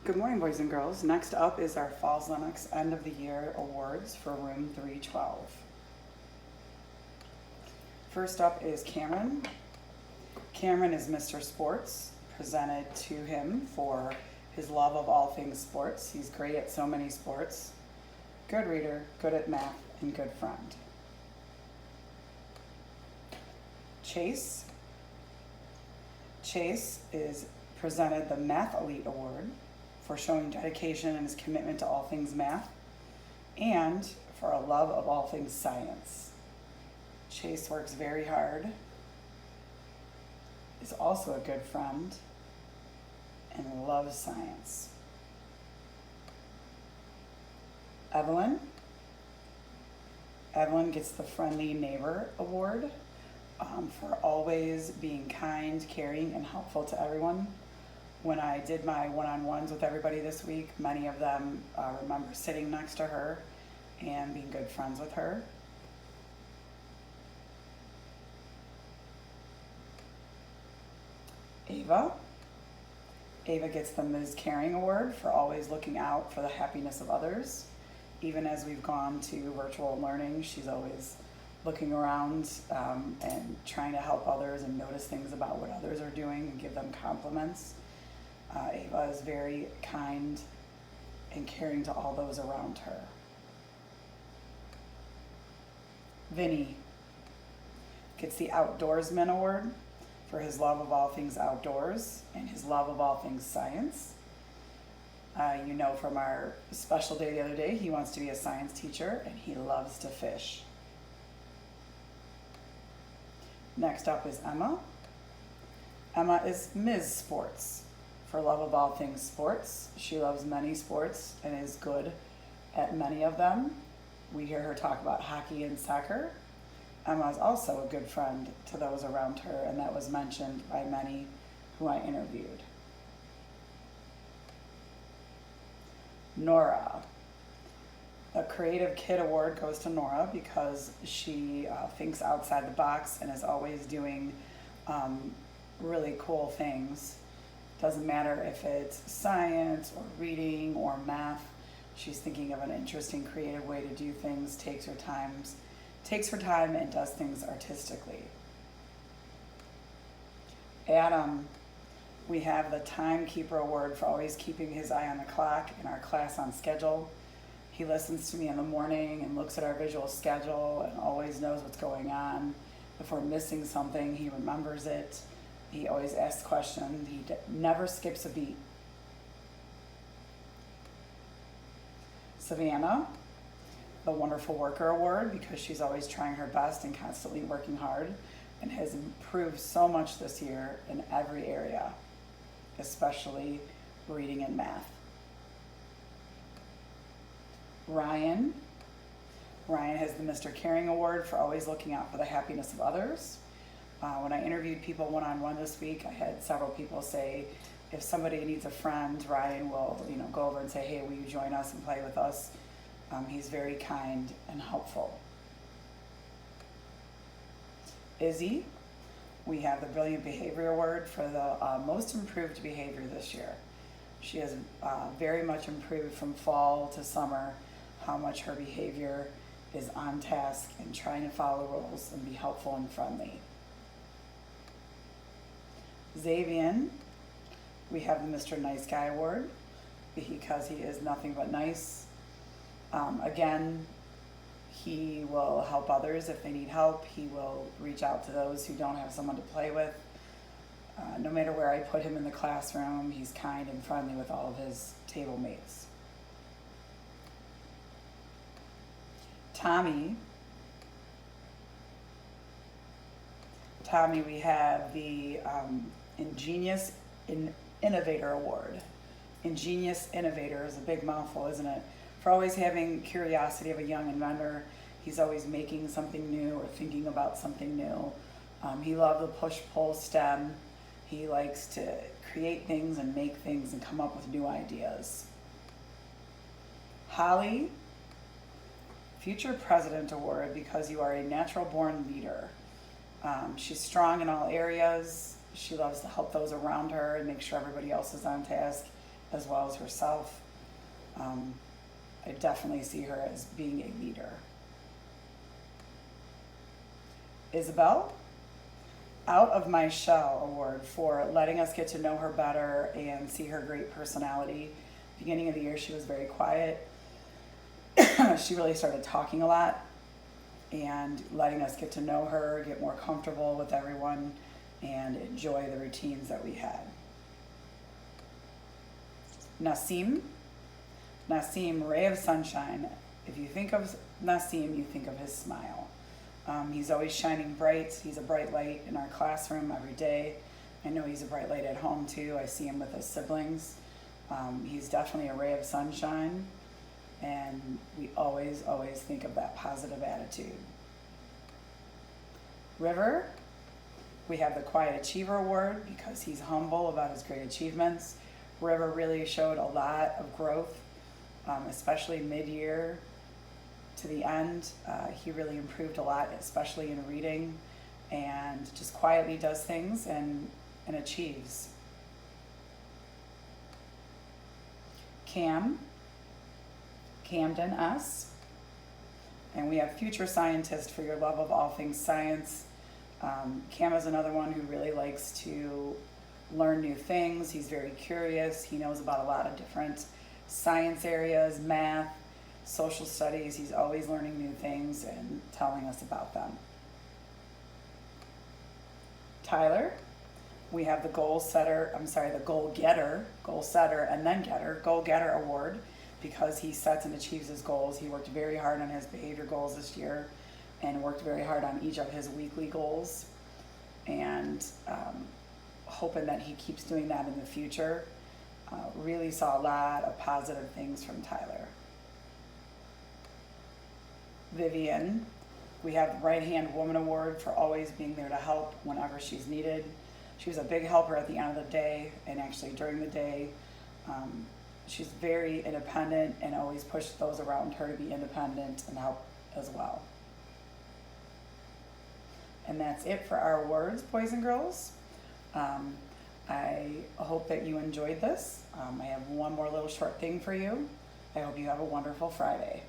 Good morning, boys and girls. Next up is our Falls-Lenox End of the Year Awards for Room 312. First up is Cameron. Cameron is Mr. Sports, presented to him for his love of all things sports. He's great at so many sports. Good reader, good at math, and good friend. Chase. Chase is presented the MATHLETE Award for showing dedication and his commitment to all things math, and for a love of all things science. Chase works very hard, is also a good friend, and loves science. Evelyn. Evelyn gets the Friendly Neighbor Award for always being kind, caring, and helpful to everyone. When I did my one-on-ones with everybody this week, many of them remember sitting next to her and being good friends with her. Ava. Ava gets the Ms. Caring Award for always looking out for the happiness of others. Even as we've gone to virtual learning, she's always looking around and trying to help others and notice things about what others are doing and give them compliments. Ava is very kind and caring to all those around her. Vinny gets the Outdoorsman Award for his love of all things outdoors and his love of all things science. You know from our special day the other day, he wants to be a science teacher and he loves to fish. Next up is Emma. Emma is Ms. Sports for love of all things sports. She loves many sports and is good at many of them. We hear her talk about hockey and soccer. Emma is also a good friend to those around her, and that was mentioned by many who I interviewed. Nora. The Creative Kid Award goes to Nora because she thinks outside the box and is always doing really cool things. Doesn't matter if it's science or reading or math. She's thinking of an interesting, creative way to do things, takes her time and does things artistically. Adam. We have the Timekeeper Award for always keeping his eye on the clock and our class on schedule. He listens to me in the morning and looks at our visual schedule and always knows what's going on. If we're missing something, he remembers it. He always asks questions. He never skips a beat. Savannah, the Wonderful Worker Award, because she's always trying her best and constantly working hard and has improved so much this year in every area, especially reading and math. Ryan. Ryan has the Mr. Caring Award for always looking out for the happiness of others. When I interviewed people one-on-one this week, I had several people say, if somebody needs a friend, Ryan will go over and say, hey, will you join us and play with us? He's very kind and helpful. Izzy. We have the Brilliant Behavior Award for the most improved behavior this year. She has very much improved from fall to summer, how much her behavior is on task and trying to follow rules and be helpful and friendly. Xavier. We have the Mr. Nice Guy Award because he is nothing but nice. Again, he will help others if they need help. He will reach out to those who don't have someone to play with. No matter where I put him in the classroom, he's kind and friendly with all of his table mates. Tommy. Tommy, we have the Ingenious Innovator Award. Ingenious Innovator is a big mouthful, isn't it? For always having curiosity of a young inventor. He's always making something new or thinking about something new. He loves the push-pull STEM. He likes to create things and make things and come up with new ideas. Holly, Future President Award because you are a natural-born leader. She's strong in all areas. She loves to help those around her and make sure everybody else is on task as well as herself. I definitely see her as being a leader. Isabel, Out of My Shell Award for letting us get to know her better and see her great personality. Beginning of the year, she was very quiet. She really started talking a lot and letting us get to know her, get more comfortable with everyone, and enjoy the routines that we had. Nasim, Ray of Sunshine. If you think of Nasim, you think of his smile. He's always shining bright. He's a bright light in our classroom every day. I know he's a bright light at home too. I see him with his siblings. He's definitely a ray of sunshine, and we always think of that positive attitude. River, we have the Quiet Achiever Award because he's humble about his great achievements. River really showed a lot of growth, especially mid-year to the end. He really improved a lot, especially in reading, and just quietly does things and achieves. Camden S. And we have Future Scientist for your love of all things science. Cam is another one who really likes to learn new things. He's very curious. He knows about a lot of different science areas, math, social studies. He's always learning new things and telling us about them. Tyler, we have the goal setter and then getter, goal getter award, because he sets and achieves his goals. He worked very hard on his behavior goals this year and worked very hard on each of his weekly goals, and hoping that he keeps doing that in the future. Really saw a lot of positive things from Tyler. Vivian, we have the Right Hand Woman Award for always being there to help whenever she's needed. She was a big helper at the end of the day, and actually during the day. She's very independent and always pushed those around her to be independent and help as well. And that's it for our awards, boys and girls. I hope that you enjoyed this. I have one more little short thing for you. I hope you have a wonderful Friday.